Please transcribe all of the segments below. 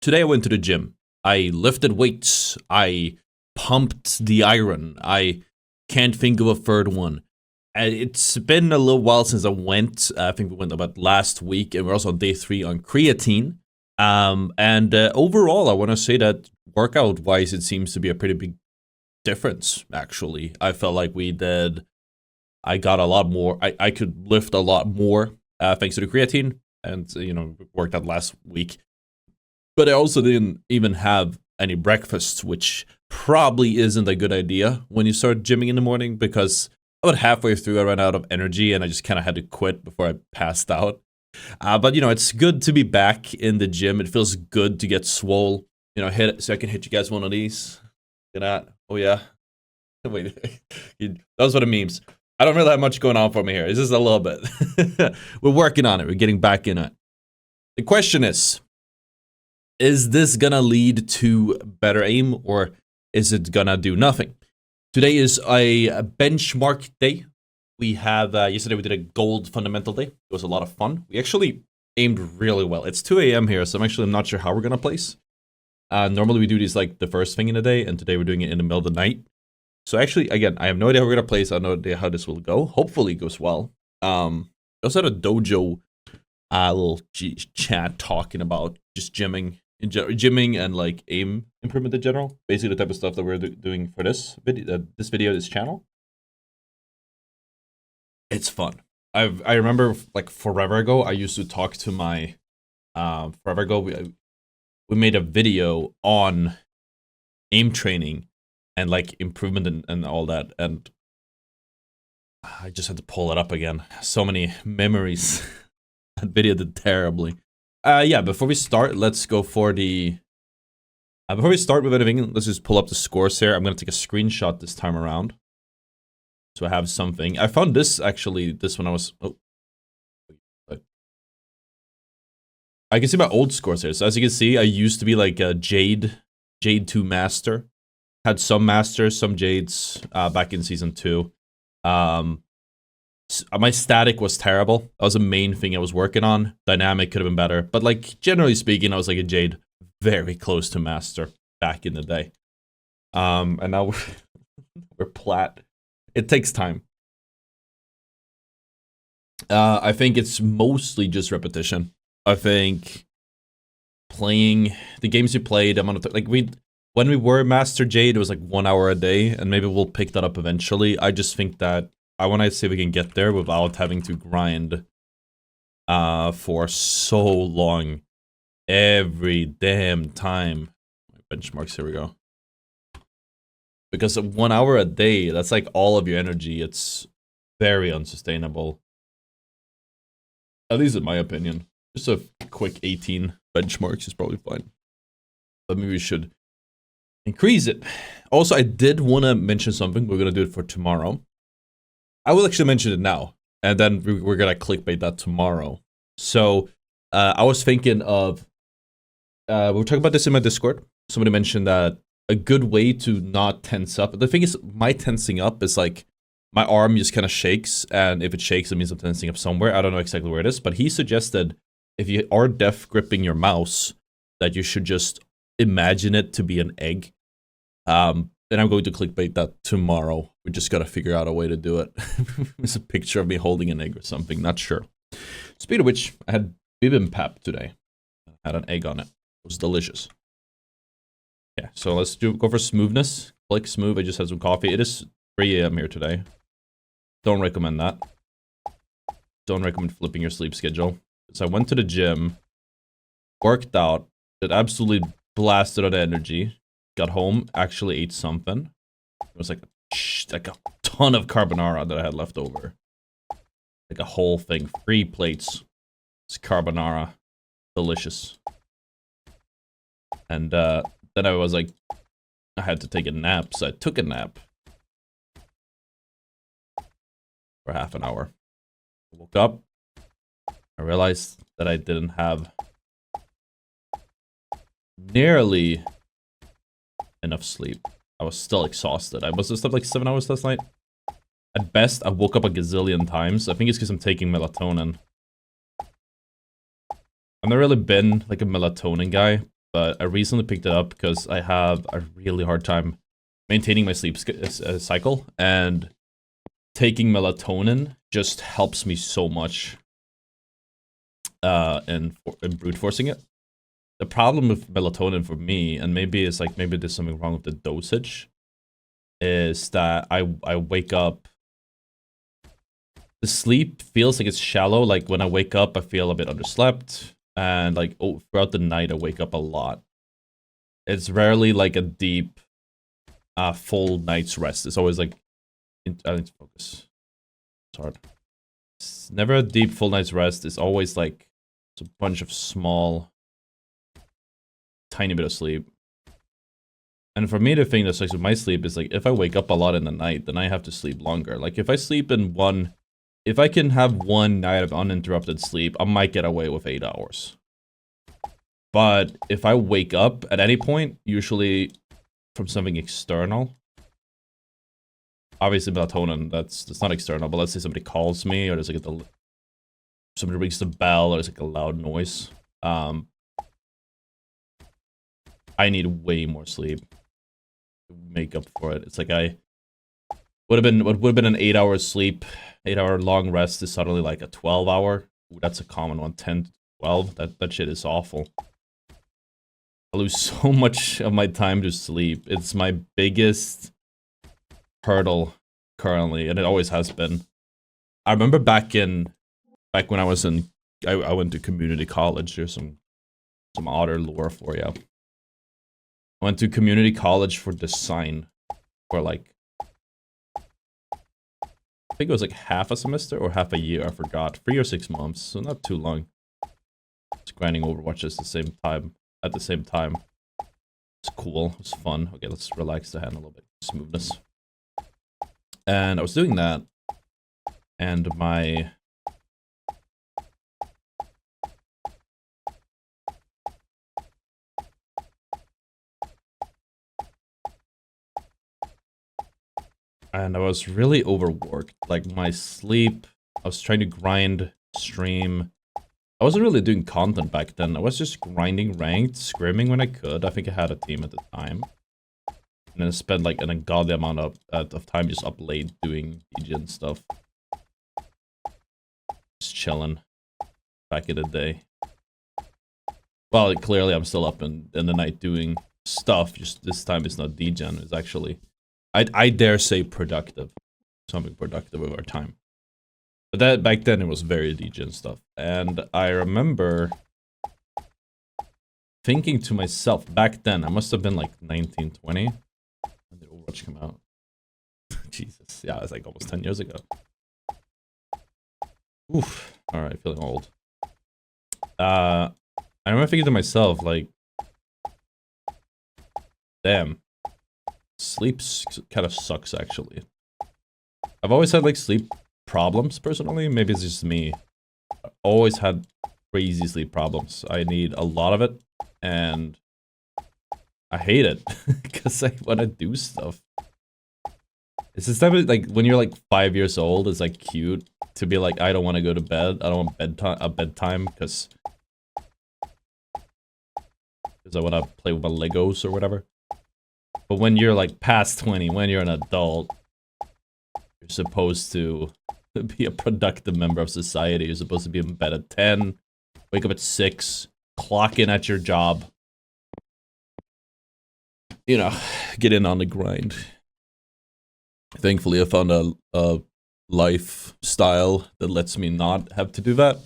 Today I went to the gym. I lifted weights. I pumped the iron. I can't think of a third one. It's been a little while since I went. I think we went about last week, and we're also on day 3 on creatine. And overall, I want to say that workout-wise, it seems to be a pretty big difference, actually. I felt like I got a lot more. I could lift a lot more thanks to the creatine, and, worked out last week. But I also didn't even have any breakfast, which probably isn't a good idea when you start gymming in the morning, because about halfway through I ran out of energy and I just kind of had to quit before I passed out. But it's good to be back in the gym. It feels good to get swole. So I can hit you guys one of these. Look at that. Oh yeah. Wait, those were the memes. I don't really have much going on for me here. It's just a little bit. We're working on it. We're getting back in it. The question is this gonna lead to better aim, or is it gonna do nothing? Today is a benchmark day. We have, yesterday we did a gold fundamental day. It was a lot of fun. We actually aimed really well. It's 2 a.m. here, so I'm not sure how we're gonna place. Normally we do these like the first thing in the day, and today we're doing it in the middle of the night. So actually, again, I have no idea how we're gonna place. I have no idea how this will go. Hopefully it goes well. We also had a dojo little chat talking about just gymming and like aim improvement in general. Basically the type of stuff that we're doing for this video, this channel. It's fun. I remember like forever ago, I used to talk to my forever ago we made a video on aim training and like improvement and all that, and I just had to pull it up again. So many memories. That video did terribly. Yeah, before we start, let's go for the... before we start with anything, let's just pull up the scores here. I'm going to take a screenshot this time around, so I have something. I found this, actually, this when I was... Oh. I can see my old scores here. So as you can see, I used to be like a Jade 2 Master. Had some Masters, some Jades back in Season 2. My static was terrible. That was the main thing I was working on. Dynamic could have been better. But like, generally speaking, I was like a Jade very close to Master back in the day. And now we're plat. It takes time. I think it's mostly just repetition. I think playing the games you played, when we were Master Jade, it was like 1 hour a day, and maybe we'll pick that up eventually. I just think that I want to see if we can get there without having to grind for so long every damn time. Benchmarks, here we go. Because 1 hour a day, that's like all of your energy. It's very unsustainable. At least in my opinion. Just a quick 18 benchmarks is probably fine. But maybe we should increase it. Also, I did want to mention something. We're going to do it for tomorrow. I will actually mention it now, and then we're going to clickbait that tomorrow. So, I was thinking of... we were talking about this in my Discord. Somebody mentioned that a good way to not tense up... The thing is, my tensing up is like... My arm just kind of shakes, and if it shakes, it means I'm tensing up somewhere. I don't know exactly where it is, but he suggested if you are deaf gripping your mouse, that you should just imagine it to be an egg. And I'm going to clickbait that tomorrow. We just gotta figure out a way to do it. It's a picture of me holding an egg or something, not sure. Speaking of which, I had bibimbap today. I had an egg on it. It was delicious. Yeah, so let's go for smoothness. Click smooth, I just had some coffee. It is 3 a.m. here today. Don't recommend that. Don't recommend flipping your sleep schedule. So I went to the gym, worked out, did absolutely blasted out energy, got home, actually ate something. It was like a ton of carbonara that I had left over. Like a whole thing, 3 plates. It's carbonara. Delicious. And then I was like, I had to take a nap, so I took a nap. For half an hour. I woke up. I realized that I didn't have nearly enough sleep. I was still exhausted. I must have slept like 7 hours last night. At best, I woke up a gazillion times. I think it's because I'm taking melatonin. I've never really been like a melatonin guy, but I recently picked it up because I have a really hard time maintaining my sleep cycle, and taking melatonin just helps me so much in brute forcing it. The problem with melatonin for me, and maybe it's like maybe there's something wrong with the dosage, is that I wake up. The sleep feels like it's shallow. Like when I wake up, I feel a bit underslept, and like throughout the night, I wake up a lot. It's rarely like a deep, full night's rest. It's always like, I need to focus. It's hard. It's never a deep full night's rest. It's always like it's a bunch of small, tiny bit of sleep. And for me, the thing that sucks with my sleep is like if I wake up a lot in the night, then I have to sleep longer. Like if I sleep in if I can have one night of uninterrupted sleep, I might get away with 8 hours. But if I wake up at any point, usually from something external, obviously melatonin, that's not external, but let's say somebody calls me, or there's like somebody rings the bell, or there's like a loud noise. I need way more sleep to make up for it. It's like I what would have been an 8 hour sleep, 8 hour long rest is suddenly like a 12 hour. Ooh, that's a common one, 10 to 12. That shit is awful. I lose so much of my time to sleep. It's my biggest hurdle currently, and it always has been. I remember back when I was in, I went to community college. There's some Otter lore for you. I went to community college for design for like, I think it was like half a semester or half a year, I forgot. 3 or 6 months, so not too long. Just grinding Overwatch at the same time. It's cool, it's fun. Okay, let's relax the hand a little bit. Smoothness. And I was doing that, and my and I was really overworked. Like my sleep, I was trying to grind, stream. I wasn't really doing content back then. I was just grinding ranked, scrimming when I could. I think I had a team at the time. And then spent like an ungodly amount of time just up late doing DG stuff. Just chilling back in the day. Well, clearly I'm still up in the night doing stuff. Just this time it's not degen. It's actually, I dare say, productive. Something productive with our time. But that back then it was very degen stuff. And I remember thinking to myself back then, I must have been like 19, 20. When did Overwatch come out? Jesus, yeah, it's like almost 10 years ago. Oof. Alright, feeling old. I remember thinking to myself, like, damn, sleep kind of sucks, actually. I've always had, like, sleep problems, personally. Maybe it's just me. I've always had crazy sleep problems. I need a lot of it, and I hate it, because I want to do stuff. It's this type of, like, when you're, like, 5 years old, it's, like, cute to be like, I don't want to go to bed. I don't want bedtime, because I want to play with my Legos or whatever. But when you're like past 20, when you're an adult, you're supposed to be a productive member of society. You're supposed to be in bed at 10, wake up at 6, clock in at your job. You know, get in on the grind. Thankfully, I found a lifestyle that lets me not have to do that.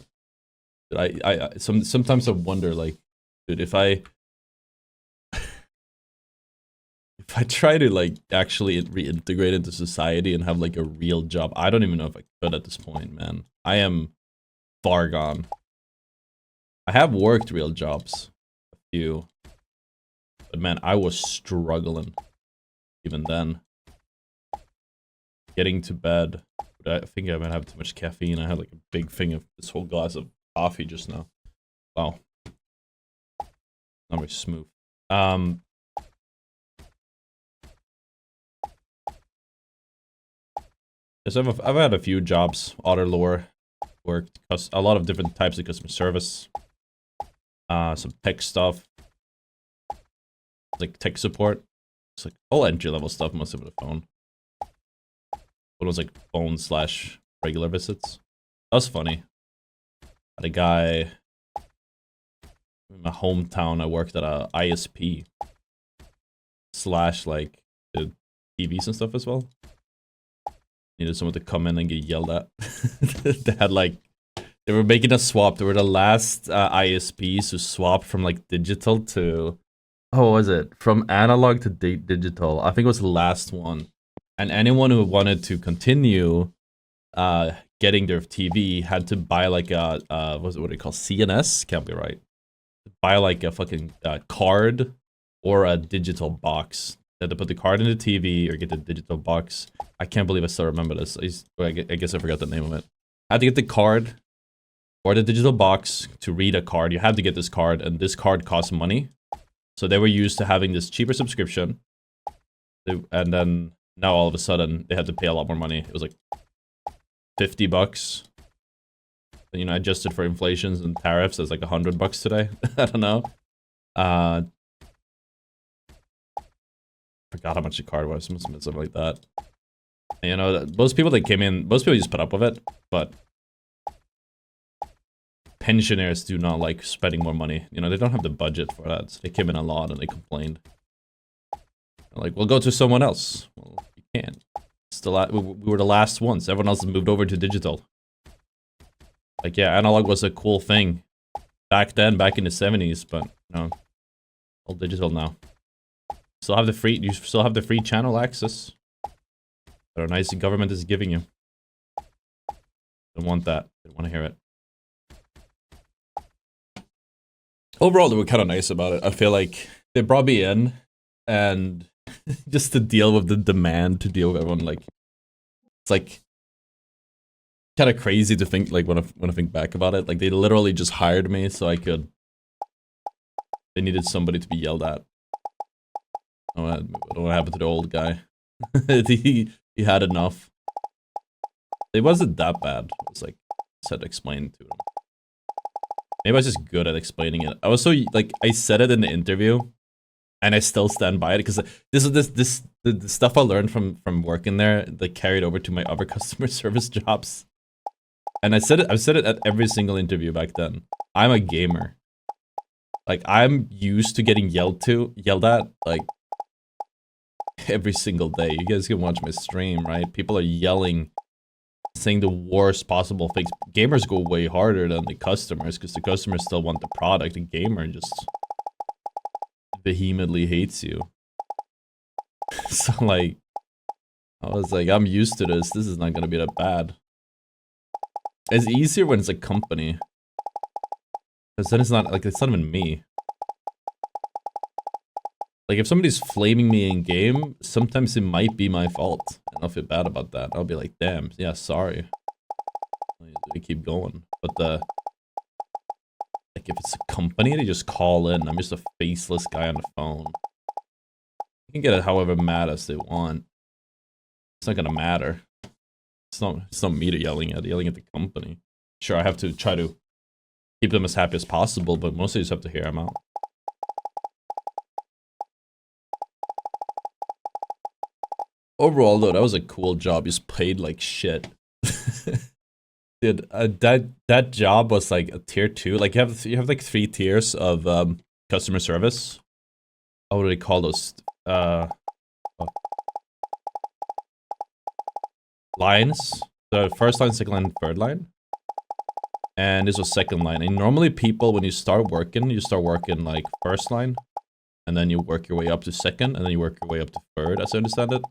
But sometimes I wonder, like, dude, if I try to, like, actually reintegrate into society and have, like, a real job, I don't even know if I could at this point, man. I am far gone. I have worked real jobs. A few. But, man, I was struggling. Even then. Getting to bed. I think I might have too much caffeine. I had, like, a big thing of this whole glass of coffee just now. Wow. Not very smooth. So I've had a few jobs. Otter lore, worked a lot of different types of customer service, some tech stuff, like tech support. It's like all entry level stuff, most of it a phone. But it was like phone / regular visits. That was funny. Had a guy in my hometown. I worked at a ISP / like the TVs and stuff as well. Needed someone to come in and get yelled at. They had like, they were making a swap. They were the last ISPs who swapped from like digital to, oh, what was it? From analog to digital. I think it was the last one. And anyone who wanted to continue getting their TV had to buy like a, what do you call CNS? Can't be right. Buy like a fucking card or a digital box. They had to put the card in the TV or get the digital box. I can't believe I still remember this. I guess I forgot the name of it. I had to get the card or the digital box to read a card. You had to get this card, and this card costs money. So they were used to having this cheaper subscription. And then now all of a sudden they had to pay a lot more money. It was like $50. You know, adjusted for inflations and tariffs, it's like $100 today. I don't know. Forgot how much the card was. Must have been something like that. And, you know, most people that came in, most people just put up with it, but pensioners do not like spending more money. You know, they don't have the budget for that. So they came in a lot and they complained. They're like, we'll go to someone else. Well, you can't. We were the last ones. Everyone else has moved over to digital. Like, yeah, analog was a cool thing back then, back in the 70s, but no, all digital now. You still have the free channel access that our nice government is giving you. Don't want that. Don't want to hear it. Overall, they were kind of nice about it. I feel like they brought me in, and just to deal with the demand, to deal with everyone, like, it's like kind of crazy to think, like, when I think back about it. Like, they literally just hired me so I could. They needed somebody to be yelled at. Oh, I don't know what happened to the old guy. he had enough. It wasn't that bad. It was like, I just had to explain to him. Maybe I was just good at explaining it. I was so, like, I said it in the interview, and I still stand by it, because the stuff I learned from working there, like, carried over to my other customer service jobs. And I've said it at every single interview back then. I'm a gamer. Like, I'm used to getting yelled at, like, every single day. You guys can watch my stream, right? People are yelling, saying the worst possible things. Gamers go way harder than the customers, because the customers still want the product. The gamer just vehemently hates you. So, like, I was like, I'm used to this. This is not gonna be that bad. It's easier when it's a company, because then it's not even me. Like, if somebody's flaming me in game, sometimes it might be my fault, and I'll feel bad about that. I'll be like, damn, yeah, sorry. I keep going. But like, if it's a company, they just call in. I'm just a faceless guy on the phone. You can get it however mad as they want. It's not gonna matter. It's not me they're yelling at. They're yelling at the company. Sure, I have to try to keep them as happy as possible, but mostly you just have to hear them out. Overall, though, that was a cool job. Just paid like shit. Dude, that job was like a tier 2. Like, you have like 3 tiers of customer service. What do they call those? Lines. The first line, second line, third line. And this was second line. And normally people, when you start working like first line, and then you work your way up to second, and then you work your way up to third, as I understand it.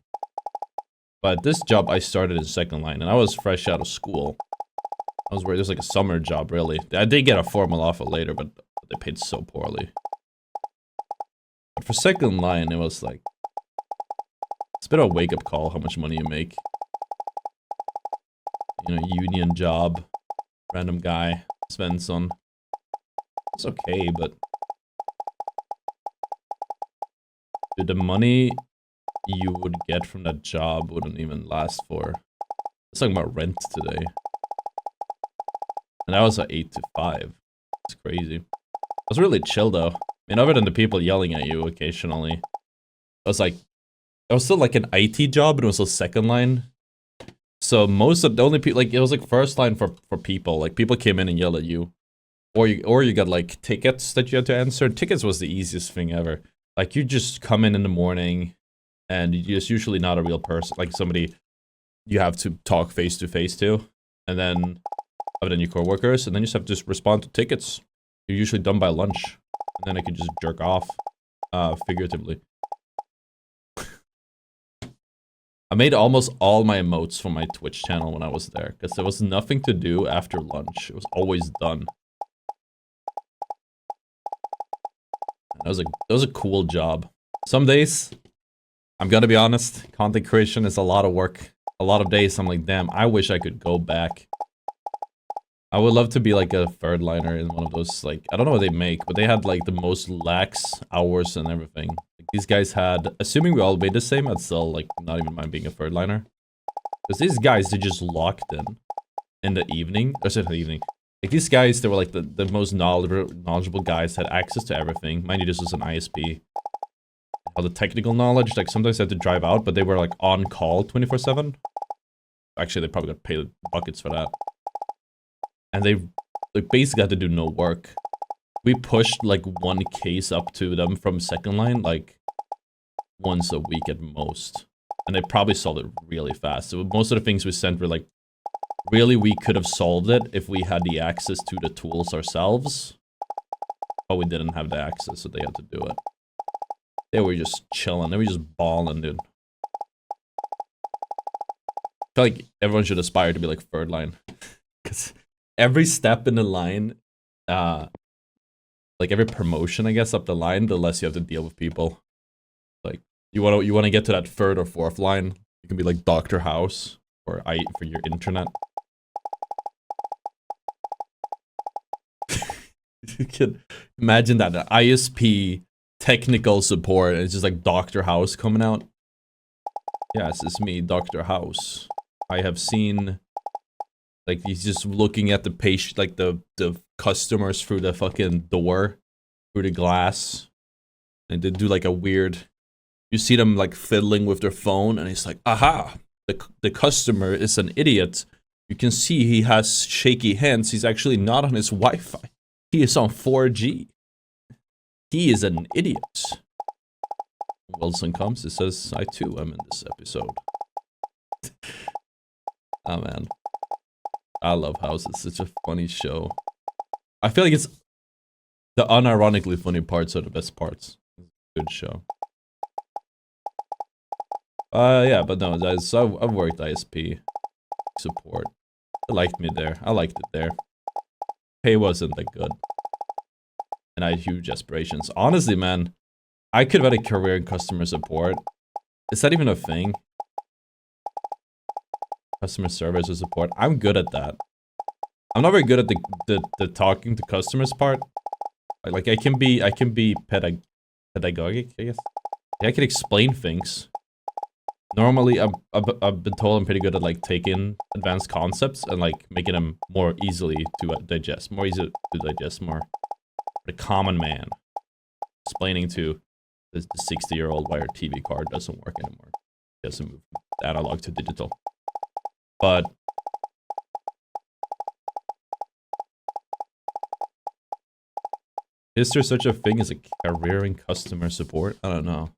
But this job, I started in second line, and I was fresh out of school. I was worried. It was like a summer job, really. I did get a formal offer later, but they paid so poorly. But for second line, it was like, it's a bit of a wake-up call how much money you make. You know, union job, random guy, Svensson. It's okay, but dude, the money you would get from that job wouldn't even last for. Let's talk about rent today. And that was an 8 to 5. It's crazy. It was really chill though. And other than the people yelling at you occasionally, it was still like an IT job, but it was still second line. So most of the only people, like, it was like first line for people. Like, people came in and yelled at you. Or you got like tickets that you had to answer. Tickets was the easiest thing ever. Like, you just come in the morning and you're just usually not a real person, like somebody you have to talk face to face to, and then other than your coworkers, and then you just have to just respond to tickets. You're usually done by lunch, and then I could just jerk off, figuratively. I made almost all my emotes for my Twitch channel when I was there, because there was nothing to do after lunch. It was always done. That was a cool job. Some days, I'm gonna be honest, content creation is a lot of work. A lot of days I'm like, damn, I wish I could go back. I would love to be like a third liner in one of those, like, I don't know what they make, but they had like the most lax hours and everything. Like, these guys had, assuming we all made the same, I'd still like not even mind being a third liner. Because these guys, they just locked in the evening, or sorry, the evening. Like, these guys, they were like the most knowledgeable guys, had access to everything. Mind you, this was an ISP. All the technical knowledge, like sometimes they had to drive out, but they were like on call 24/7. Actually, they probably got paid buckets for that. And they like basically had to do no work. We pushed like one case up to them from second line like once a week at most. And they probably solved it really fast. So most of the things we sent were like, really we could have solved it if we had the access to the tools ourselves. But we didn't have the access, so they had to do it. They were just chilling. They were just balling, dude. I feel like everyone should aspire to be like third line. Because every step in the line, like every promotion, I guess, up the line, the less you have to deal with people. Like, you wanna get to that third or fourth line, you can be like Dr. House or for your internet. You can imagine that, the ISP technical support, and it's just like Dr. House coming out. Yes, it's me, Dr. House. I have seen, like, he's just looking at the patient, like the customers through the fucking door, through the glass, and they do like a weird, you see them like fiddling with their phone, and he's like, aha, the customer is an idiot. You can see he has shaky hands. He's actually not on his Wi-Fi. He is on 4G. He is an idiot. Wilson comes, it says, I too am in this episode. Oh man. I love House, it's such a funny show. I feel like it's the unironically funny parts are the best parts. Good show. Yeah, but no, guys, I've worked ISP support. They liked me there. I liked it there. Pay wasn't that good. And I had huge aspirations. Honestly, man, I could have had a career in customer support. Is that even a thing? Customer service or support. I'm good at that. I'm not very good at the talking to customers part. Like, I can be pedagogic, I guess. Yeah, I can explain things. Normally, I've been told I'm pretty good at like taking advanced concepts and like making them more easily to digest, more the common man. Explaining to the 60-year-old why our TV card doesn't work anymore. It doesn't move from analog to digital. But is there such a thing as a career in customer support? I don't know.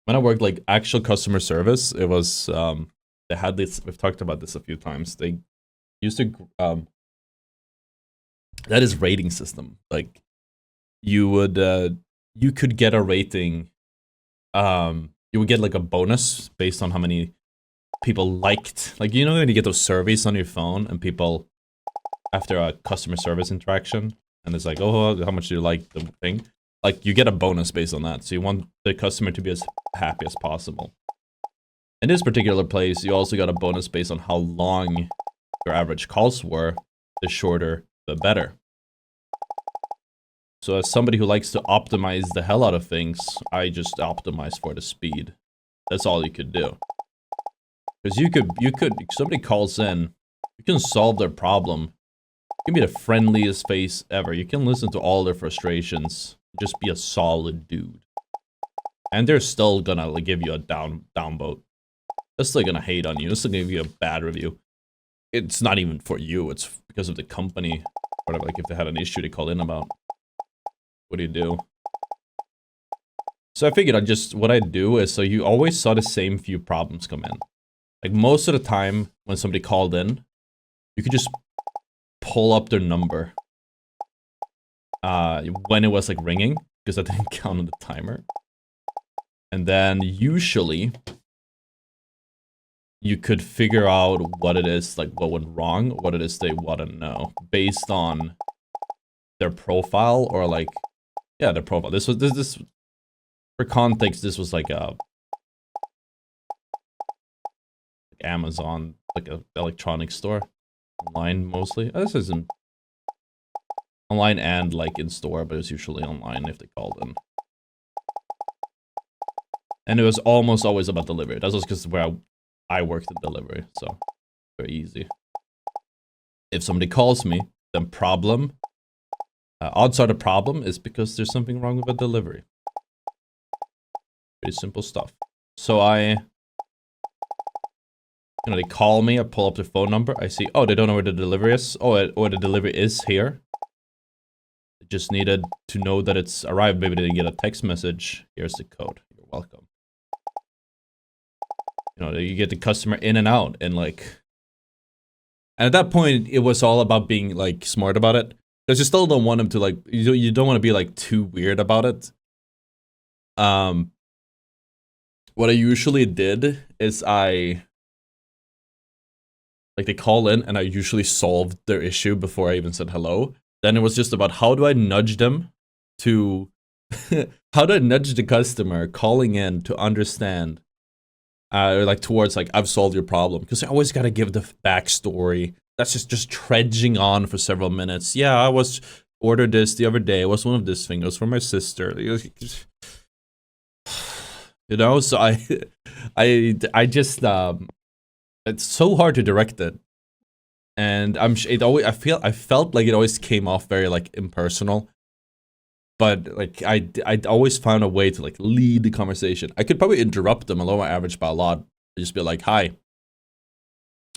When I worked like actual customer service, it was they had this. We've talked about this a few times. They used to that is rating system. Like, you could get a rating. You would get like a bonus based on how many people liked. Like, you know when you get those surveys on your phone and people after a customer service interaction, and it's like, oh, how much do you like the thing? Like, you get a bonus based on that. So you want the customer to be as happy as possible. In this particular place, you also got a bonus based on how long your average calls were. The shorter, the better. So as somebody who likes to optimize the hell out of things, I just optimize for the speed. That's all you could do. Because you could, if somebody calls in, you can solve their problem. You can be the friendliest face ever. You can listen to all their frustrations. Just be a solid dude. And they're still gonna like give you a down vote. They're still gonna hate on you. They're still gonna give you a bad review. It's not even for you. It's because of the company. Or like if they had an issue to call in about. What do you do? So I figured what I'd do is, so you always saw the same few problems come in. Like most of the time when somebody called in, you could just pull up their number. When it was like ringing, because that didn't count on the timer. And then usually, you could figure out what it is, like what went wrong, what it is they want to know, based on their profile or like, yeah, their profile. This for context, this was like a Amazon, like a electronics store, online mostly. This isn't online and like in store, but it's usually online if they called in. And it was almost always about delivery. That was because where I worked in delivery, so very easy. If somebody calls me, then problem. Odds are the problem is because there's something wrong with a delivery. Pretty simple stuff. So they call me, I pull up their phone number, I see, oh, they don't know where the delivery is. Oh, or the delivery is here. They just needed to know that it's arrived. Maybe they didn't get a text message. Here's the code. You're welcome. You know, you get the customer in and out, and like, and at that point, it was all about being like smart about it. Because you still don't want them to like, you don't want to be like too weird about it. What I usually did is like they call in and I usually solved their issue before I even said hello. Then it was just about how do I nudge them to, how do I nudge the customer calling in to understand, like towards like, I've solved your problem. Because I always got to give the backstory. That's just trudging on for several minutes. Yeah, I ordered this the other day. It was one of this thing. It was for my sister. You know, so I just it's so hard to direct it, and I felt like it always came off very like impersonal, but like I always found a way to like lead the conversation. I could probably interrupt them and lower my average by a lot. I'd just be like, "Hi,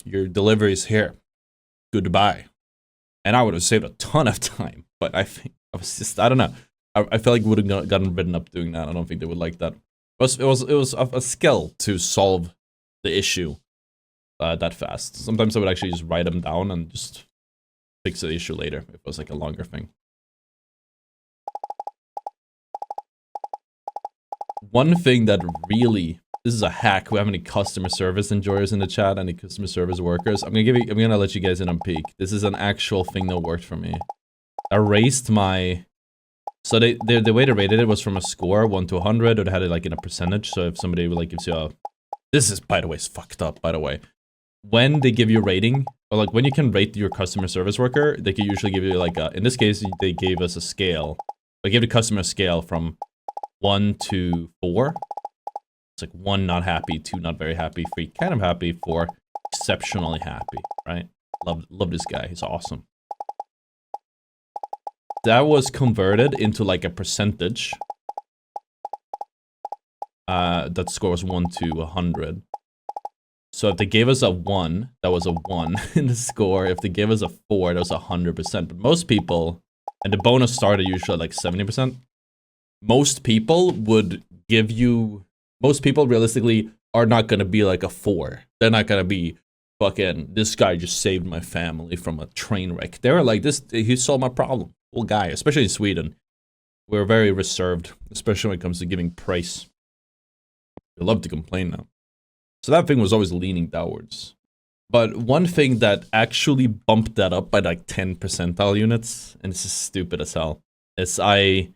your delivery is here. Goodbye," and I would have saved a ton of time. But I think I was just, I don't know. I feel like we would have gotten written up doing that. I don't think they would like that. It was a skill to solve the issue that fast. Sometimes I would actually just write them down and just fix the issue later if it was like a longer thing. One thing that really, this is a hack. We have any customer service enjoyers in the chat? Any customer service workers? I'm gonna let you guys in on peek. This is an actual thing that worked for me. I raised my. So the way they rated it was from a score 1 to 100, or they had it like in a percentage. So if somebody like gives you a, this is by the way, it's fucked up by the way. When they give you a rating, or like when you can rate your customer service worker, they can usually give you like a, in this case they gave us a scale. They gave the customer a scale from 1 to 4. It's like 1 not happy, 2 not very happy, 3 kind of happy, 4 exceptionally happy, right? Love this guy, he's awesome. That was converted into like a percentage. That score was 1 to 100. So if they gave us a 1, that was a 1 in the score. If they gave us a 4, that was 100%. But most people, and the bonus started usually like 70%. Most people would give you, most people realistically are not going to be like a 4. They're not going to be fucking, this guy just saved my family from a train wreck. They were like, he solved my problem. Cool guy, especially in Sweden. We're very reserved, especially when it comes to giving praise. We love to complain now. So that thing was always leaning downwards. But one thing that actually bumped that up by like 10 percentile units, and this is stupid as hell, is I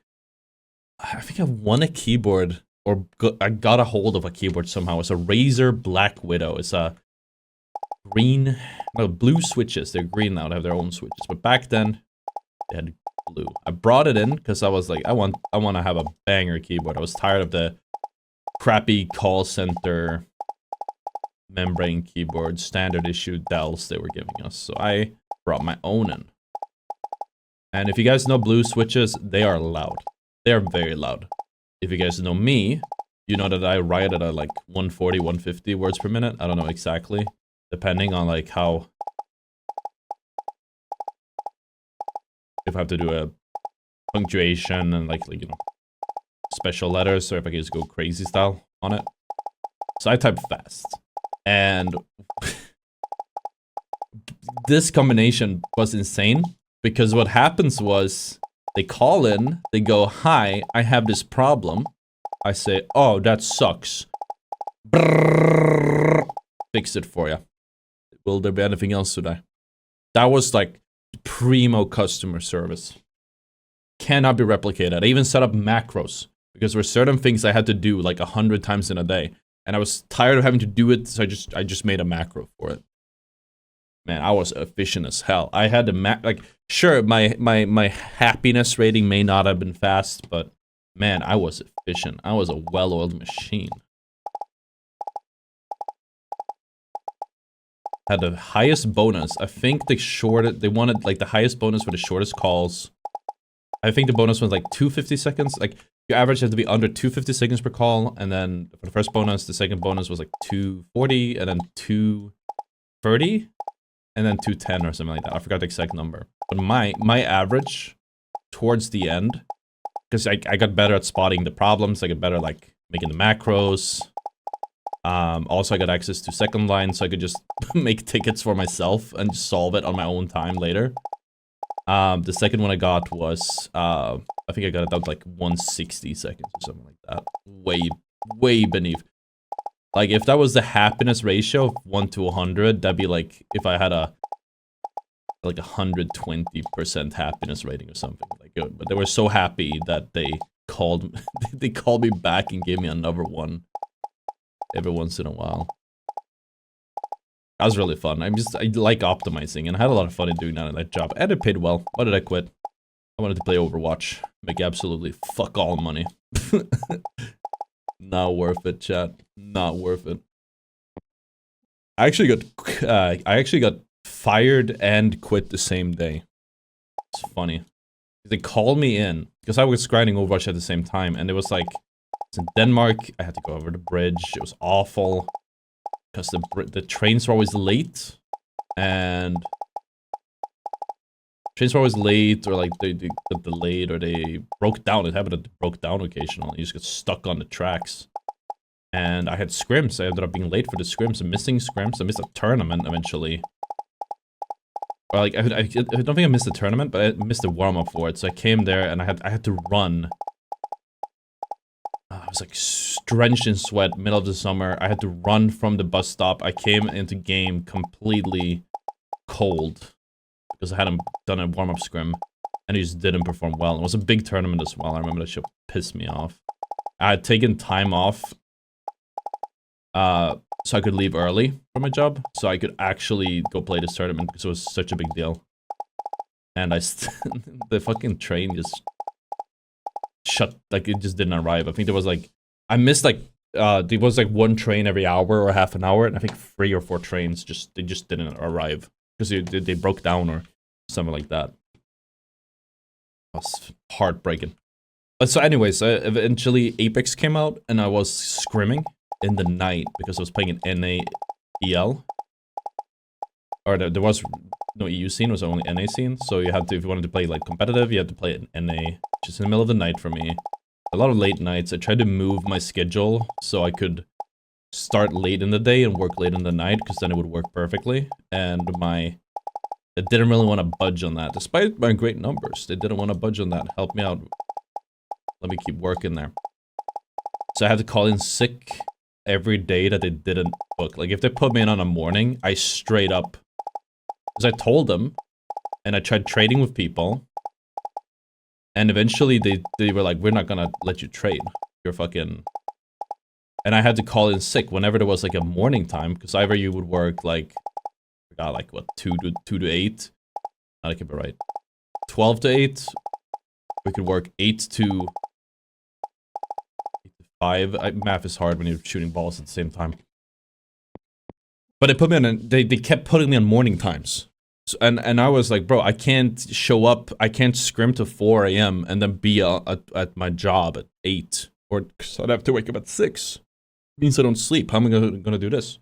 think I won a keyboard, or I got a hold of a keyboard somehow. It's a Razer Black Widow. It's a green, no, blue switches. They're green now, they have their own switches. But back then, they had blue. I brought it in because I was like, I want to have a banger keyboard. I was tired of the crappy call center membrane keyboard, standard issue Dells they were giving us. So I brought my own in. And if you guys know blue switches, they are loud. They're very loud. If you guys know me, you know that I write at like 140, 150 words per minute. I don't know exactly, depending on like how... If I have to do a punctuation and like you know, special letters, or if I can just go crazy style on it. So I type fast. And this combination was insane, because what happens was they call in, they go, "Hi, I have this problem." I say, "Oh, that sucks. Brrr, fix it for you." Will there be anything else today? That was like primo customer service. Cannot be replicated. I even set up macros, because there were certain things I had to do like 100 times in a day, and I was tired of having to do it, so I just made a macro for it. Man, I was efficient as hell. I had to like, sure, my happiness rating may not have been fast, but man, I was efficient. I was a well-oiled machine. Had the highest bonus. I think they wanted like the highest bonus for the shortest calls. I think the bonus was like 250 seconds. Like your average had to be under 250 seconds per call, and then for the first bonus, the second bonus was like 240, and then 230, and then 210 or something like that. I forgot the exact number. But my average towards the end, because I got better at spotting the problems. I got better like making the macros. Also, I got access to second line, so I could just make tickets for myself and just solve it on my own time later. The second one I got was, I think I got it down to like 160 seconds or something like that. Way beneath. Like, if that was the happiness ratio of 1 to 100, that'd be like, if I had like 120% happiness rating or something. Like, but they were so happy that they called me back and gave me another one every once in a while. That was really fun. I like optimizing, and I had a lot of fun in doing that job. And it paid well. Why did I quit? I wanted to play Overwatch. Make absolutely fuck all money. Not worth it, chat. Not worth it. I actually got fired and quit the same day. It's funny. They called me in, because I was grinding Overwatch at the same time, and it was like, it's in Denmark, I had to go over the bridge, it was awful. Because the trains were always late, and trains were always late, or like they got delayed, or they broke down. It happened that they broke down occasionally. You just got stuck on the tracks. And I had scrims. I ended up being late for the scrims and missing scrims. I missed a tournament eventually. Or like I don't think I missed the tournament, but I missed the warm up for it. So I came there and I had to run. I was like drenched in sweat, middle of the summer. I had to run from the bus stop. I came into game completely cold because I hadn't done a warm-up scrim, and he just didn't perform well. It was a big tournament as well. I remember that shit pissed me off. I had taken time off so I could leave early from my job, so I could actually go play this tournament because it was such a big deal. And the fucking train just shut, like, it just didn't arrive. I think there was like, I missed like, there was like one train every hour or half an hour, and I think 3 or 4 trains they just didn't arrive because they broke down or something like that. It was heartbreaking. But so anyways, eventually Apex came out, and I was scrimming in the night because I was playing an NA-EL. Or there was no EU scene, it was only NA scene, so you had to, if you wanted to play like competitive, you had to play an NA, just in the middle of the night for me. A lot of late nights. I tried to move my schedule so I could start late in the day and work late in the night, because then it would work perfectly. And I didn't really want to budge on that, despite my great numbers. They didn't want to budge on that. Help me out. Let me keep working there. So I had to call in sick every day that they didn't book. Like, if they put me in on a morning, I straight up, because I told them, and I tried trading with people, and eventually they were like, we're not gonna let you trade. You're fucking... And I had to call in sick whenever there was like a morning time, because either you would work like, I forgot, like what, 2 to 8? I could be right. 12 to 8. We could work 8 to 5. Math is hard when you're shooting balls at the same time. But they put me on, they kept putting me on morning times. So, and I was like, bro, I can't show up. I can't scrim to 4 a.m. and then be at my job at 8, or cause I'd have to wake up at 6. It means I don't sleep. How am I gonna do this?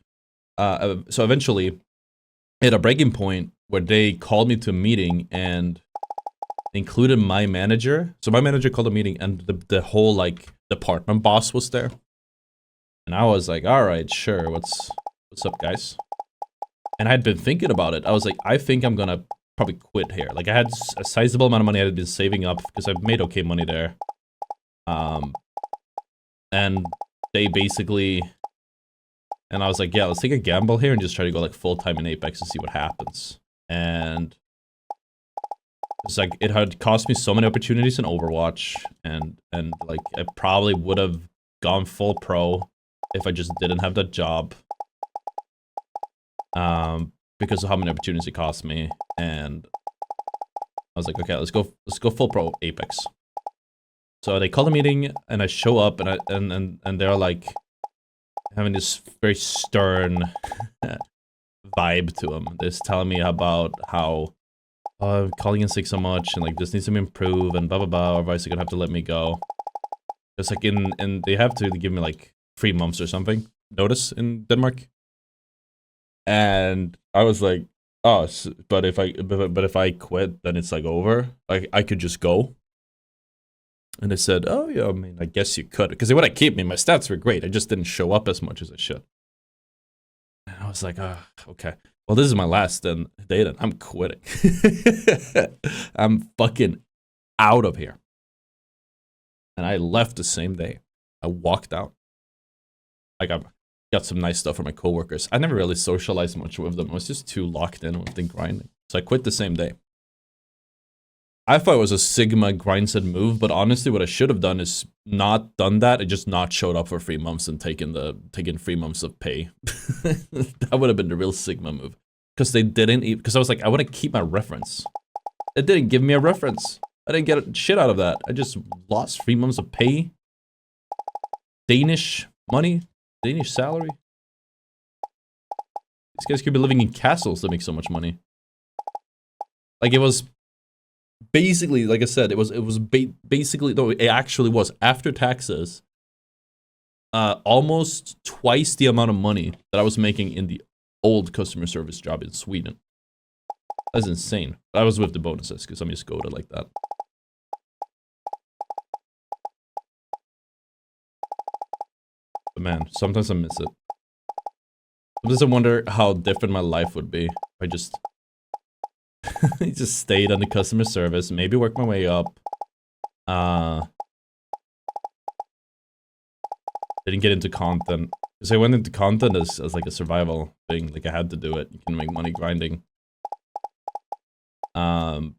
So eventually, at a breaking point where they called me to a meeting and included my manager. So my manager called a meeting, and the whole like department boss was there. And I was like, all right, sure. What's up, guys? And I had been thinking about it. I was like, I think I'm gonna probably quit here. Like, I had a sizable amount of money I had been saving up because I've made okay money there. And they basically, and I was like, yeah, let's take a gamble here and just try to go like full time in Apex and see what happens. And it's like, it had cost me so many opportunities in Overwatch, and like I probably would have gone full pro if I just didn't have that job. Because of how many opportunities it cost me, and I was like, okay, let's go full pro Apex. So they call a meeting, and I show up, and they're like having this very stern vibe to them. They're just telling me about how calling in sick so much, and like this needs to be improved, and blah blah blah. Otherwise, they're gonna have to let me go. It's like and they have to give me like 3 months or something notice in Denmark. And I was like, oh, but if I quit, then it's like over. Like, I could just go. And they said, oh yeah, I mean, I guess you could, because they would have kept me. My stats were great. I just didn't show up as much as I should. And I was like, okay. Well, this is my last day, then I'm quitting. I'm fucking out of here. And I left the same day. I walked out. I got some nice stuff from my coworkers. I never really socialized much with them. I was just too locked in with the grinding. So I quit the same day. I thought it was a Sigma grindset move, but honestly, what I should have done is not done that. I just not showed up for 3 months and taken 3 months of pay. That would have been the real Sigma move. Because they didn't, because I was like, I want to keep my reference. It didn't give me a reference. I didn't get shit out of that. I just lost 3 months of pay. Danish money. Danish salary? These guys could be living in castles to make so much money. Like, it was basically, like I said, it was basically, no, it actually was, after taxes, almost twice the amount of money that I was making in the old customer service job in Sweden. That's insane. I was with the bonuses, because I'm just goated like that. But man, sometimes I miss it. Sometimes I wonder how different my life would be if I just stayed on the customer service, maybe work my way up. Didn't get into content. Because I went into content as like a survival thing. Like, I had to do it. You can make money grinding. Didn't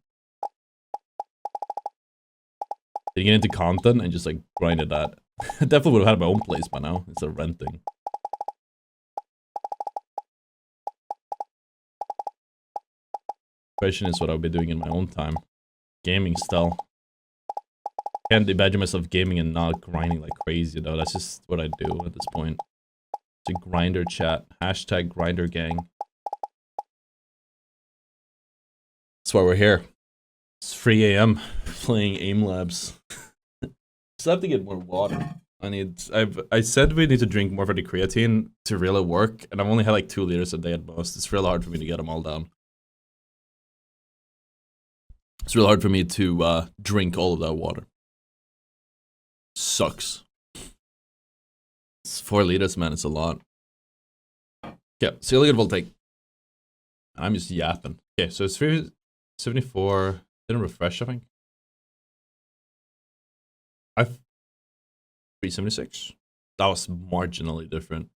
get into content and just like grinded that. I definitely would have had my own place by now instead of renting. Question is what I'll be doing in my own time. Gaming still. Can't imagine myself gaming and not grinding like crazy though. That's just what I do at this point. It's a grinder chat. Hashtag grinder gang. That's why we're here. It's 3 a.m. playing Aim Labs. Still have to get more water. I said we need to drink more for the creatine to really work, and I've only had like 2 liters a day at most. It's real hard for me to get them all down. It's real hard for me to drink all of that water. Sucks. It's 4 liters, man. It's a lot. Yeah, see, look at Voltaic. I'm just yapping. Okay, so it's 374. Didn't refresh, I think. 376. That was marginally different.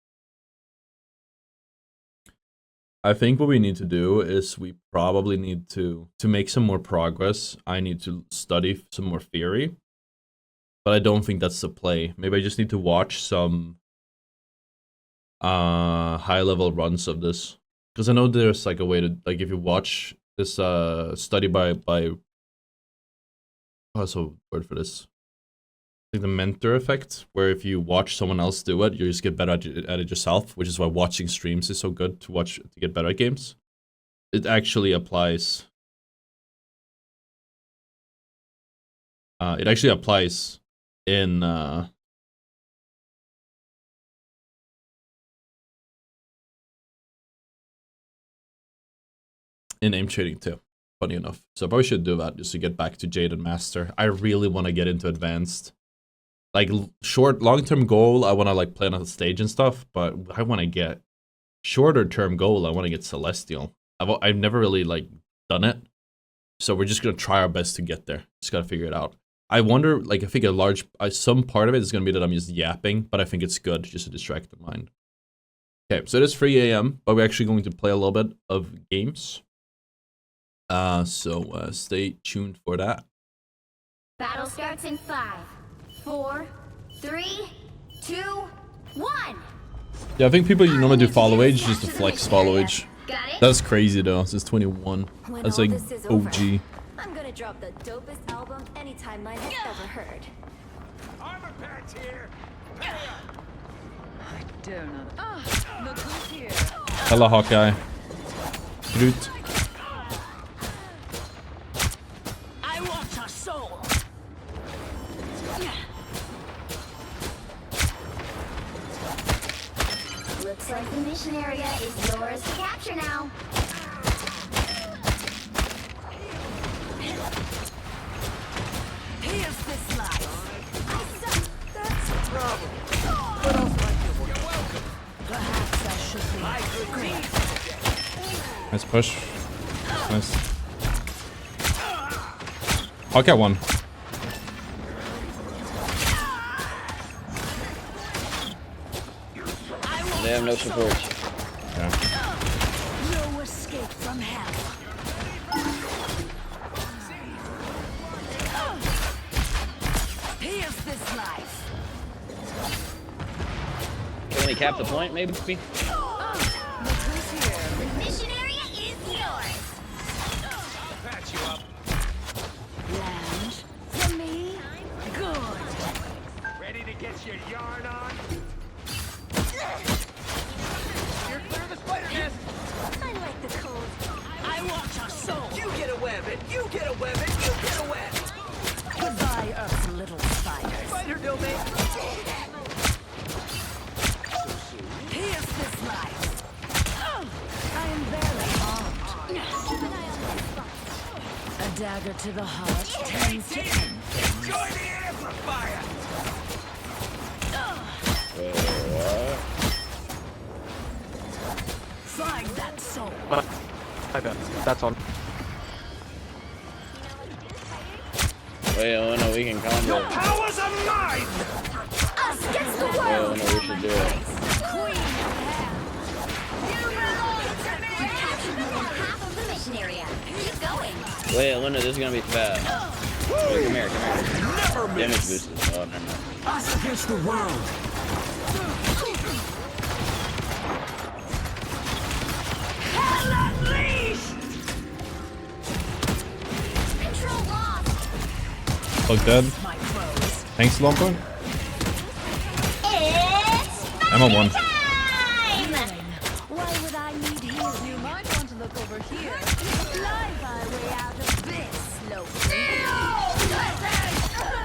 I think what we need to do is we probably need to make some more progress. I need to study some more theory, but I don't think that's the play. Maybe I just need to watch some high level runs of this, because I know there's like a way to, like, if you watch this study by what's the word for this? Like the mentor effect, where if you watch someone else do it, you just get better at it yourself, which is why watching streams is so good to watch to get better at games. It actually applies. It actually applies in aim trading too. Funny enough. So I probably should do that just to get back to Jade and Master. I really want to get into Advanced. Like long-term goal, I want to like play on the stage and stuff, but I want to get shorter-term goal. I want to get Celestial. I've never really like done it, so we're just gonna try our best to get there. Just gotta figure it out. I wonder, like, I think some part of it is gonna be that I'm just yapping, but I think it's good just to distract the mind. Okay, so it is 3 a.m., but we're actually going to play a little bit of games. So stay tuned for that. Battle starts in 5, 4, 3, 2, 1. Yeah, I think people normally do follow age just to flex follow age. Got it? That's crazy though. This is 21. That's like OG. I'm gonna drop the dopest album any timeline has ever heard. Armor patch here. I dare not. Look who's here. Hello, Hawkeye. Groot. I want your soul. Looks like the mission area is yours to capture now. Here's this life. That's the problem. What else might you want? You're welcome. Perhaps I should be. I could be. Nice push. Nice. Hawkeye won. They have no support. Yeah. No escape from hell. Here's this life. Can we cap the point, maybe? Look who's here. The mission area is yours. I'll patch you up. Land for me. Good. Ready to get your yarn on? You're clear of the spider nest. I like the cold. I want your soul. You get a web it. You get a web it. You get a web. Goodbye, Earth's little spiders. Spider domain. Here's this life. I am barely armed. Keep an eye on this spot. A dagger to the heart tends to end. Join the amplifier. Find that soul. I bet. That's on. Wait, oh no, we can combo. Powers of mine. Us against the Wait, oh world. no, we should do it. Queen of Hell. You belong to me. We captured more than half of the mission area. Keep going. Wait, Luna, this is gonna be fast. Wait, come here, come here. Damage boosters. Oh, never mind. Us against the world. Hell unleashed. Control lost. Plug dead. My foes. Thanks, Lompo. It's I'm on one. time. Why would I need healing? You might want to look over here. Fly my way out of this, Loki.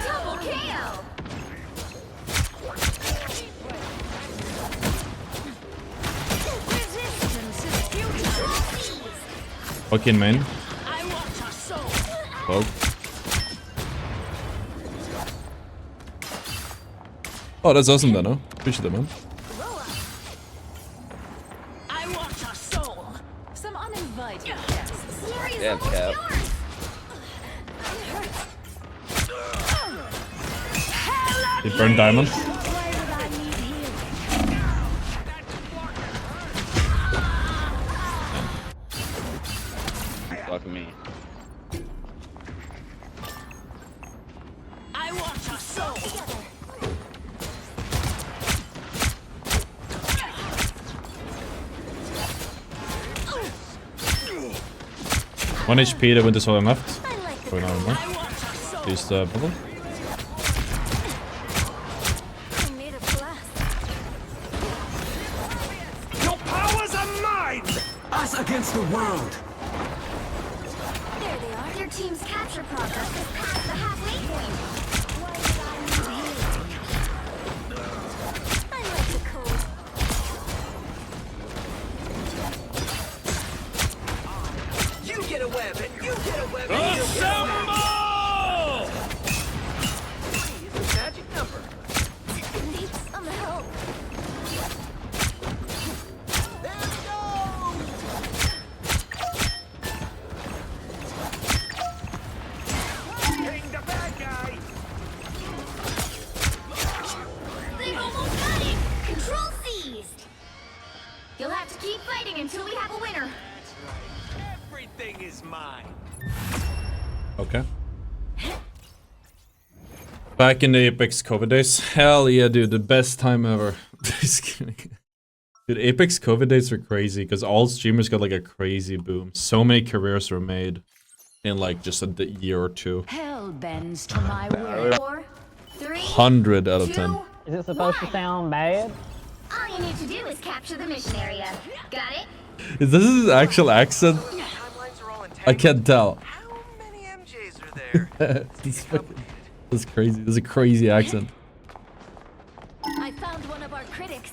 Double KO. Resistance is futile. Fucking main. I want your soul. Cloak. Oh, that's awesome, though, no? Appreciate that, man. I want your soul. Some uninvited guests. The area's Yeah, almost Cap. yours. They burned diamond. Why would I need healing? Fuck me. I want your soul. 1 HP, the Winter Soldier left. I like the Going on more. I want your soul. Use the bubble. I made a blast. Your powers are mine. Us against the world. team's capture progress is past the halfway point. I like the code. You get a weapon! You get a weapon! You get a weapon! Three is the magic number. Need some help. Let's go! Hitting the bad guy! They almost got it! Control seized! You'll have to keep fighting until we have a winner. Everything is mine. Okay. Back in the Apex COVID days. Hell yeah, dude. The best time ever. Just kidding. Dude, Apex COVID days were crazy because all streamers got like a crazy boom. So many careers were made in like just a year or two. Hell bends to my will. 4, 3, 100 out of 2, 10. Is it supposed to sound bad? all you need to do is capture the mission area. Got it? Is this his actual accent? Timelines are all intact. I can't tell. How many MJs are there? That's crazy. This is a crazy accent. I found one of our critics.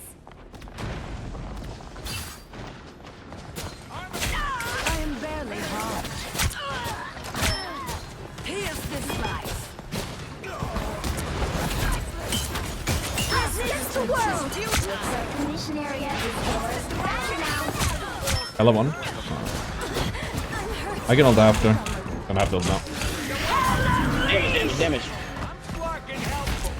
I am barely harmed. Here's the slice. Against the world! The mission area is yours. Capture now! Hello, one. I can ult after. Don't have to ult now. Damage. Fucking helpful.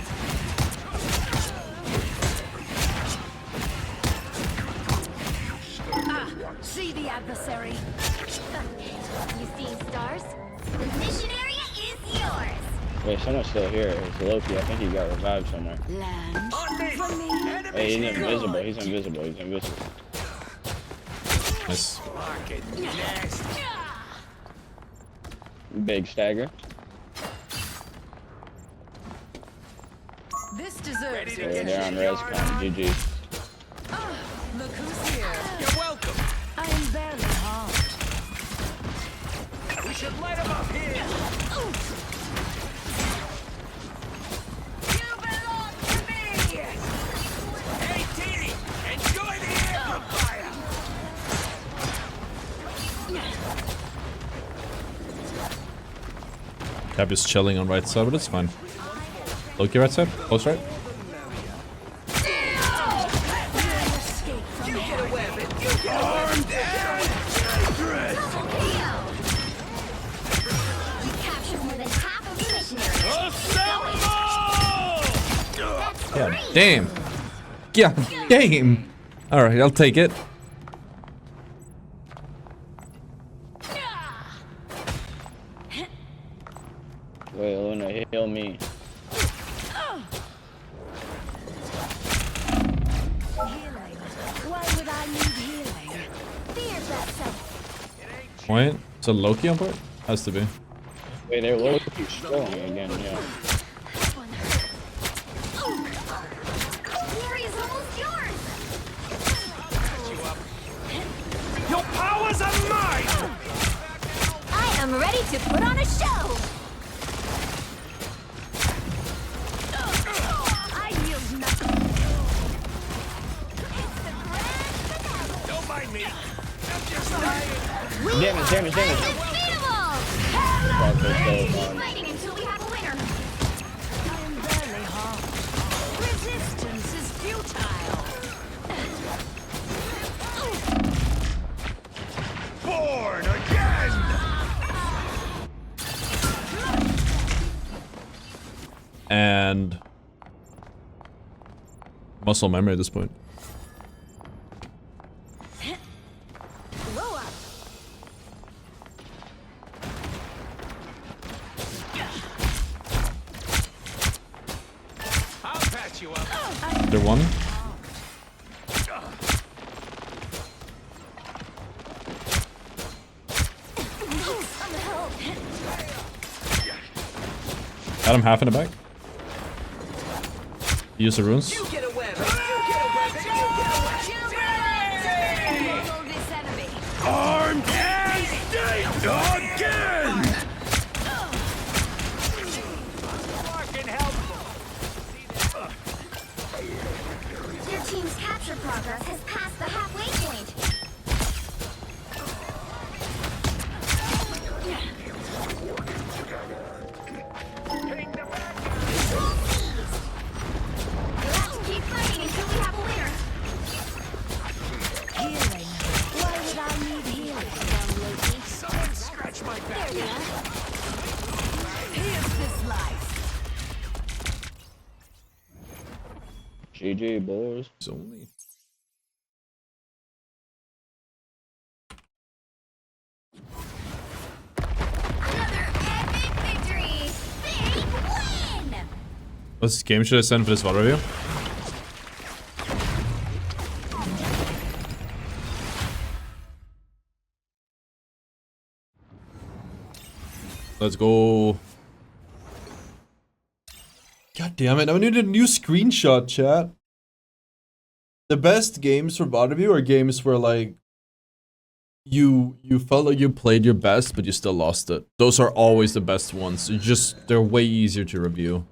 See the adversary. You see stars? The mission area is yours! Wait, someone's still here. It's Loki. I think he got revived somewhere. Land On me! Enemy Hey, he's shield. invisible. He's invisible. He's invisible. Nice. Fucking nasty. Big stagger. This deserves Ready to it. They're on res con. GG. Look who's here. You're welcome. I am barely harmed. We should light him up here. You belong to me. Hey, Teeny, enjoy the amplifier. Cap is chilling on right side, but it's fine. Loki right side? Close right? You get a weapon. You get a weapon. Double KO! You captured more than half of the mission area. That's Yeah. great! Damn. Yeah. Damn. All right, I'll take it. Wait, Luna, heal me. Healing. Why would I need healing? Fear that self. Point. So Loki on point? Has to be. Wait, they're Loki strolling again, yeah. Glory is almost yours! Your powers are mine. I am ready to put on a show! I yield nothing. Don't mind me. I'm just lying. Damage. Unbeatable! Fuck, they're Keep so fun. fighting until we have a winner! I am barely harmed. Resistance is futile. Born again. And muscle memory at this point. Blow up. I'll patch you up. There one. Got him half in the back. Use the runes. You get a weapon. You get a weapon. You get a weapon. Muzzle this enemy. Armed and staked again. team's capture progress has passed the halfway point. You'll have to keep fighting until we have a winner. Healing. Why would I need healing, young lady? Someone scratch my back. There, now. Here's this life. GG, boys. It's only. Another epic victory! Big win! What game should I send for this VOD review? Let's go. God damn it, I need a new screenshot, chat. The best games for VOD review are games where like you felt like you played your best but you still lost it. Those are always the best ones. They're way easier to review.